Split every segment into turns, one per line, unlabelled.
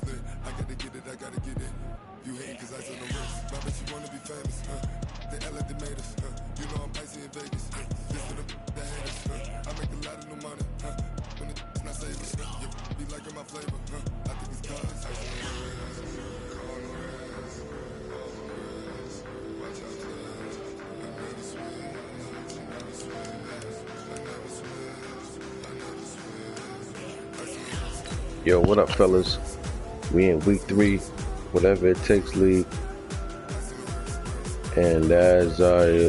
I gotta get it, I gotta get it. You hating cause I said no risk. My bitch, you wanna be famous, They act like they made us, You know I'm icy in Vegas, This for the haters, I make a lot of new money, When it's not saving, You be liking my flavor, I think it's cause ice on the wrist, on the wrist, on the wrist. Watch out, cuz I never switch, I never switch, I never switch, I never switch. Ice on the wrist.
Yo, what up, fellas? We in week 3, whatever it takes league, and as I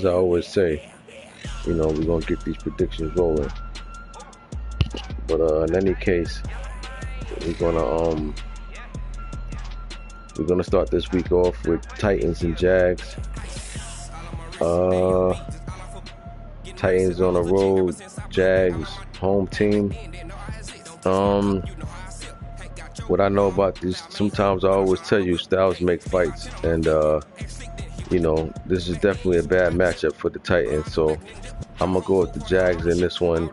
always say, you know, we're gonna get these predictions rolling. But in any case, we're gonna start this week off with Titans and Jags. Titans on the road, Jags home team. What I know about this, sometimes I always tell you, styles make fights, and you know, this is definitely a bad matchup for the Titans. So I'm gonna go with the Jags in this one.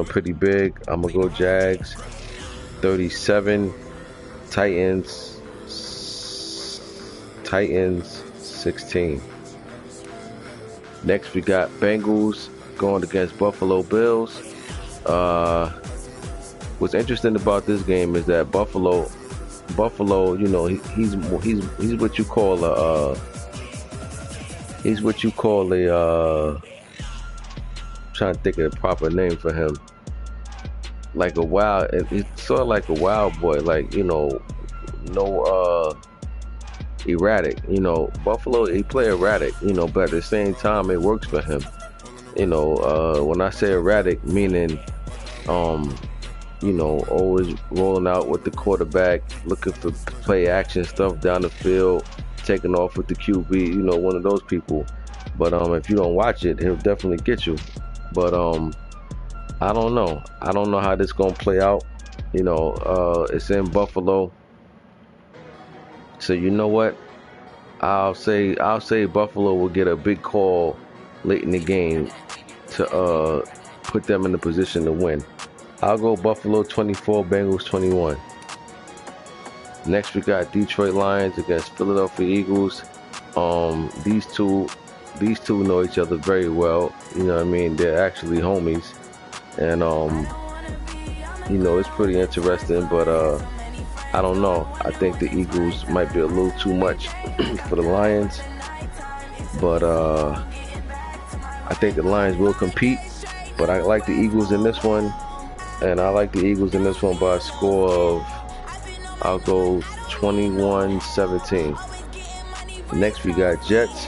Pretty big. I'm gonna go Jags 37, Titans 16. Next we got Bengals going against Buffalo Bills. What's interesting about this game is that Buffalo, you know, he's what you call a trying to think of the proper name for him. Like a wild, it's sort of like a wild boy, like, you know, no erratic. You know, Buffalo, he play erratic, you know, but at the same time it works for him. You know, when I say erratic, meaning you know, always rolling out with the quarterback, looking for play action stuff down the field, taking off with the QB, you know, one of those people. But if you don't watch it, he'll definitely get you. But I don't know how this gonna play out. You know, it's in Buffalo, so you know what, I'll say Buffalo will get a big call late in the game to put them in the position to win. I'll go Buffalo 24, Bengals 21. Next we got Detroit Lions against Philadelphia Eagles. These two know each other very well. You know what I mean? They're actually homies, and you know, it's pretty interesting. But I don't know. I think the Eagles might be a little too much for the Lions, but I think the Lions will compete. But I like the Eagles in this one. And I like the Eagles in this one by a score of, I'll go 21-17. Next we got Jets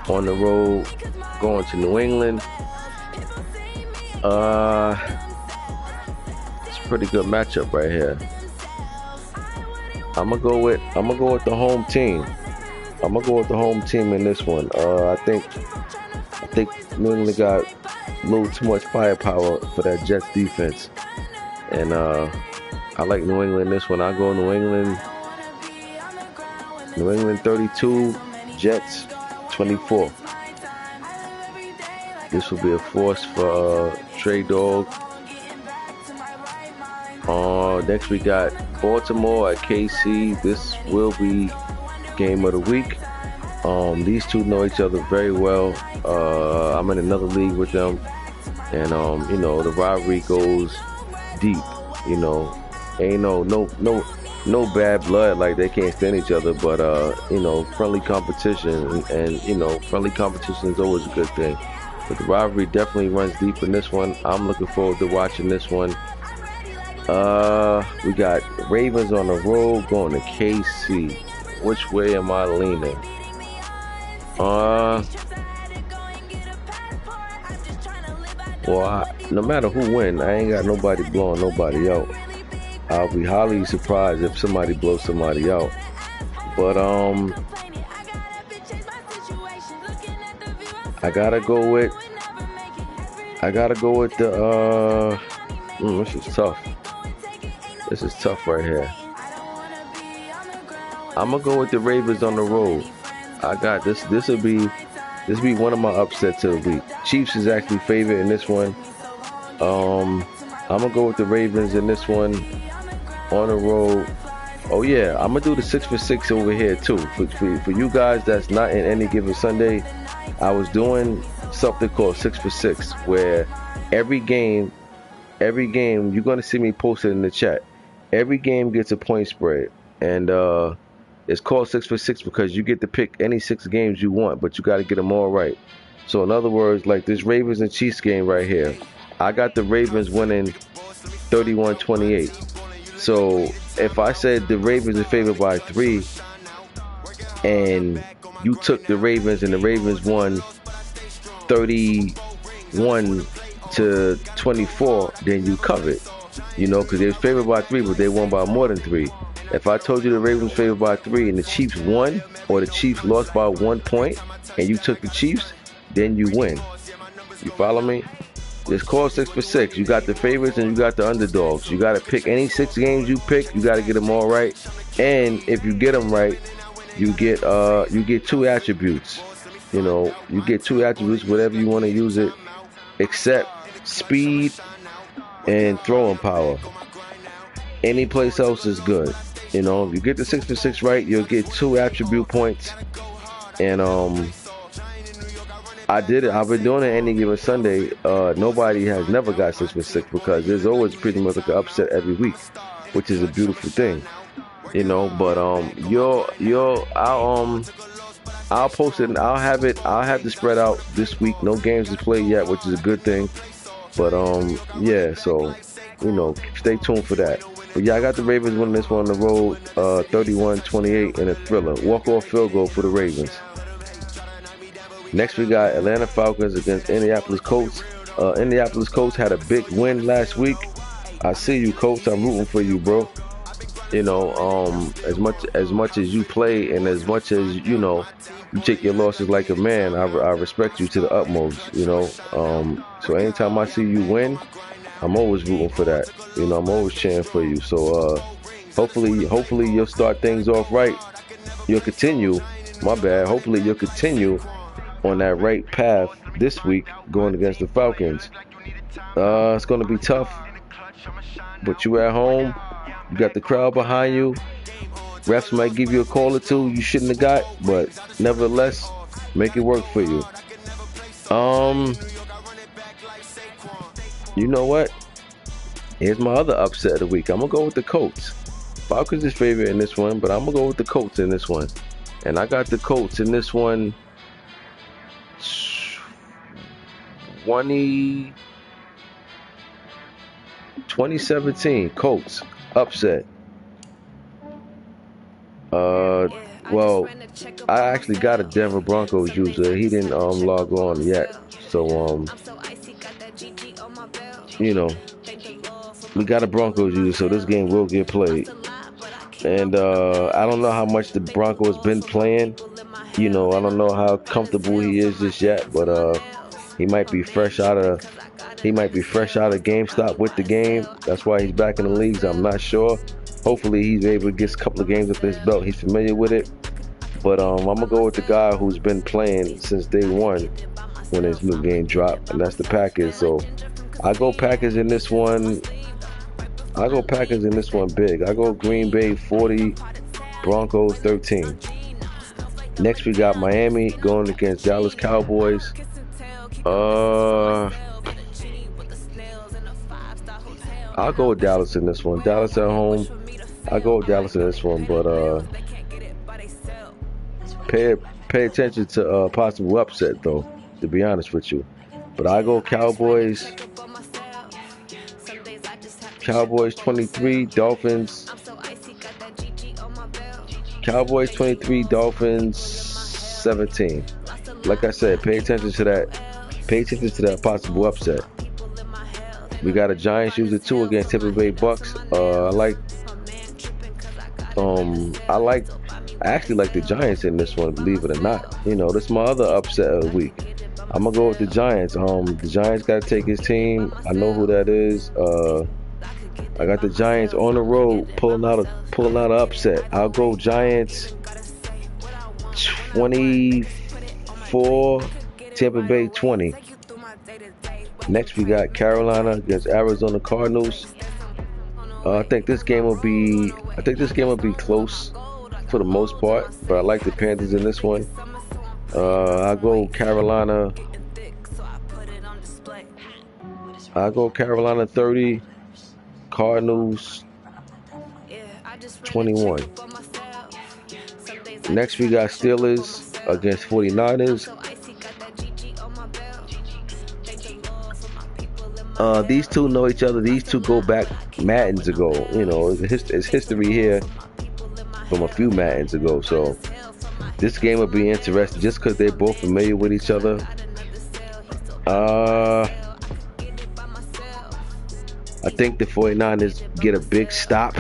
on the road going to New England. It's a pretty good matchup right here. I'm gonna go with the home team. In this one. I think New England got a little too much firepower for that Jets defense, and I like New England in this one. I go New England 32, Jets 24. This will be a force for Trey Dog. Next we got Baltimore at KC. This will be game of the week. These two know each other very well. I'm in another league with them, and you know, the rivalry goes deep. You know, ain't no bad blood, like they can't stand each other, but you know, friendly competition, and you know, friendly competition is always a good thing. But the rivalry definitely runs deep in this one. I'm looking forward to watching this one. We got Ravens on the road going to KC. Which way am I leaning? Well, no matter who wins, I ain't got nobody blowing nobody out. I'll be highly surprised if somebody blows somebody out. But I gotta go with the This is tough right here. I'm gonna go with the Ravens on the road. I got this. This will be one of my upsets of the week. Chiefs is actually favored in this one. I'm gonna go with the Ravens in this one on the road. Oh yeah, I'm gonna do the 6 for 6 over here too. For you guys that's not in any given Sunday, I was doing something called 6 for 6, where every game you're gonna see me post it in the chat. Every game gets a point spread, and it's called 6 for 6 because you get to pick any 6 games you want, but you got to get them all right. So in other words, like this Ravens and Chiefs game right here, I got the Ravens winning 31-28. So if I said the Ravens are favored by 3, and you took the Ravens and the Ravens won 31-24, then you covered. You know, because they were favored by 3, but they won by more than 3. If I told you the Ravens favored by 3 and the Chiefs won, or the Chiefs lost by 1 point, and you took the Chiefs, then you win. You follow me? It's called 6 for 6. You got the favorites and you got the underdogs. You got to pick any 6 games you pick. You got to get them all right. And if you get them right, you get 2 attributes. You know, you get 2 attributes, whatever you want to use it, except speed and throwing power. Any place else is good. You know, if you get the 6 for 6 right, you'll get 2 attribute points. And I did it. I've been doing it any given Sunday. Nobody has never got 6 for 6 because there's always pretty much like an upset every week, which is a beautiful thing. You know, but I'll post it and I'll have the spread out this week. No games to play yet, which is a good thing. But yeah, so you know, stay tuned for that. But yeah, I got the Ravens winning this one on the road, 31-28 in a thriller. Walk-off field goal for the Ravens. Next we got Atlanta Falcons against Indianapolis Colts. Indianapolis Colts had a big win last week. I see you, Colts. I'm rooting for you, bro. You know, as much as you play and as much as, you know, you take your losses like a man, I respect you to the utmost, you know. So anytime I see you win, I'm always rooting for that. You know, I'm always cheering for you. So hopefully you'll start things off right. You'll continue, my bad, hopefully you'll continue on that right path this week going against the Falcons. It's going to be tough, but you at home. You got the crowd behind you. Refs might give you a call or two you shouldn't have got, but nevertheless, make it work for you. You know what? Here's my other upset of the week. I'm going to go with the Colts. Falcons is favorite in this one, but I'm going to go with the Colts in this one. And I got the Colts in this one 2017 Colts upset. Well, I actually got a Denver Broncos user. He didn't log on yet, so you know, we got a Broncos user, so this game will get played. And I don't know how much the Broncos been playing. You know, I don't know how comfortable he is just yet, but he might be fresh out of GameStop with the game. That's why he's back in the leagues. I'm not sure. Hopefully he's able to get a couple of games up his belt. He's familiar with it. But I'm gonna go with the guy who's been playing since day one when his new game dropped, and that's the Packers. So I go Packers in this one. I go Packers in this one big. I go Green Bay 40, Broncos 13. Next we got Miami going against Dallas Cowboys. I'll go with Dallas in this one. Dallas at home. I'll go with Dallas in this one, but pay attention to possible upset though, to be honest with you. But I go Cowboys 23, Dolphins. Cowboys 23, Dolphins 17. Like I said, pay attention to that. Pay attention to that possible upset. We got a Giants user 2 against Tampa Bay Bucks. I actually like the Giants in this one, believe it or not. You know, this is my other upset of the week. I'm gonna go with the Giants. The Giants got to take his team. I know who that is. I got the Giants on the road pulling out an upset. I'll go Giants 24, Tampa Bay 20. Next, we got Carolina against Arizona Cardinals. I think this game will be close for the most part, but I like the Panthers in this one. I go Carolina. I go Carolina 30, Cardinals 21. Next, we got Steelers against 49ers. These two know each other. These two go back Maddens ago. You know, it's history here from a few Maddens ago. So this game will be interesting just because they're both familiar with each other. I think the 49ers get a big stop.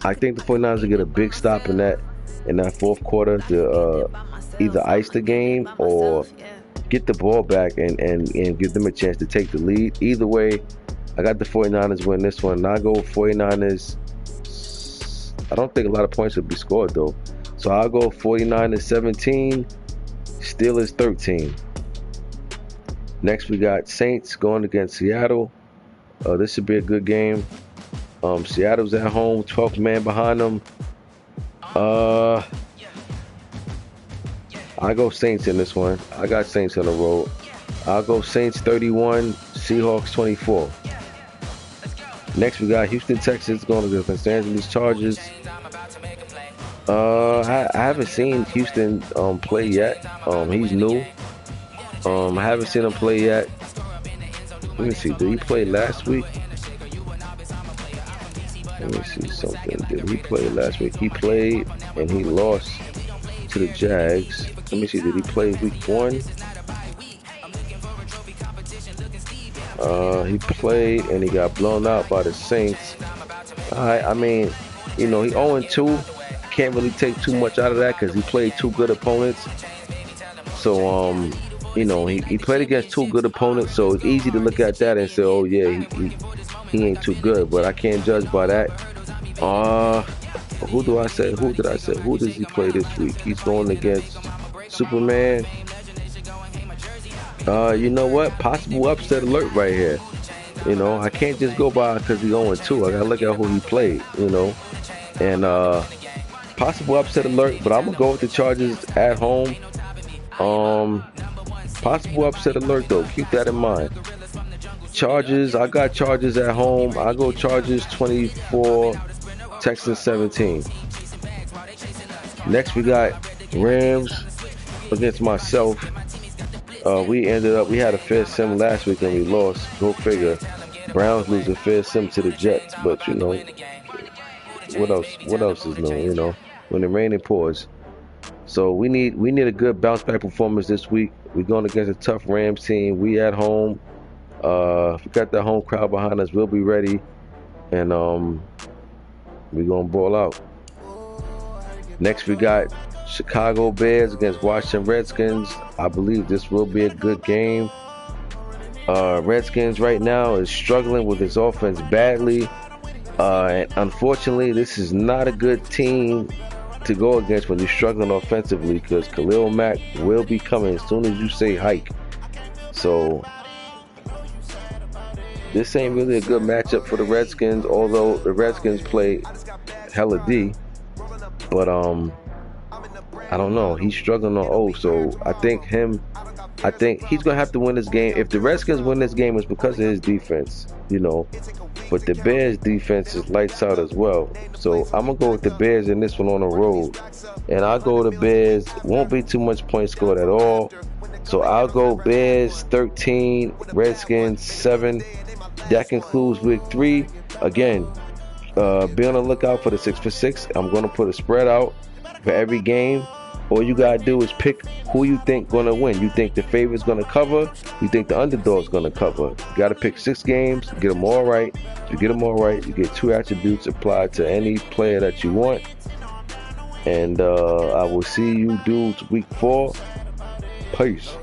I think the 49ers will get a big stop in that fourth quarter to either ice the game or get the ball back and give them a chance to take the lead. Either way, I got the 49ers win this one. I go 49ers. I don't think a lot of points will be scored though. So I'll go 49ers 17, Steelers 13. Next we got Saints going against Seattle. This should be a good game. Seattle's at home, 12th man behind them. I go Saints in this one. I got Saints on the road. I'll go Saints 31, Seahawks 24. Next, we got Houston Texans going against Los Angeles Chargers. I haven't seen Houston play yet. He's new. I haven't seen him play yet. Let me see. Did he play last week? Let me see something. Did he play last week? He played and he lost to the Jags. Let me see. Did he play week 1? He played and he got blown out by the Saints. I mean, you know, he 0-2. Can't really take too much out of that because he played two good opponents. So, you know, he played against two good opponents. So it's easy to look at that and say, oh yeah, he ain't too good. But I can't judge by that. Who did I say? Who does he play this week? He's going against Superman. You know what? Possible upset alert right here. You know, I can't just go by because he's 0-2. I gotta look at who he played. You know, and possible upset alert. But I'm gonna go with the Chargers at home. Possible upset alert though. Keep that in mind. Chargers. I got Chargers at home. I go Chargers 24, Texans 17. Next we got Rams against myself. We had a fair sim last week and we lost. Go figure. Browns lose a fair sim to the Jets, but you know, what else is known, you know, when the rain it pours. So we need a good bounce back performance this week. We're going against a tough Rams team. We at home. If we got that home crowd behind us, we'll be ready, and we're gonna ball out. Next we got Chicago Bears against Washington Redskins. I believe this will be a good game. Redskins right now is struggling with his offense badly. And unfortunately, this is not a good team to go against when you're struggling offensively because Khalil Mack will be coming as soon as you say hike. So this ain't really a good matchup for the Redskins, although the Redskins play hella D. But I don't know. He's struggling on O, so I think he's gonna have to win this game. If the Redskins win this game, it's because of his defense, you know. But the Bears' defense is lights out as well. So I'm gonna go with the Bears in this one on the road, and I'll go with the Bears. Won't be too much points scored at all. So I'll go Bears 13, Redskins 7. That concludes week 3. Again, be on the lookout for the 6 for 6. I'm gonna put a spread out for every game. All you gotta do is pick who you think gonna win. You think the favorite's gonna cover? You think the underdog's gonna cover? You gotta pick 6 games, get them all right. If you get them all right, you get 2 attributes applied to any player that you want. And I will see you dudes week 4. Peace.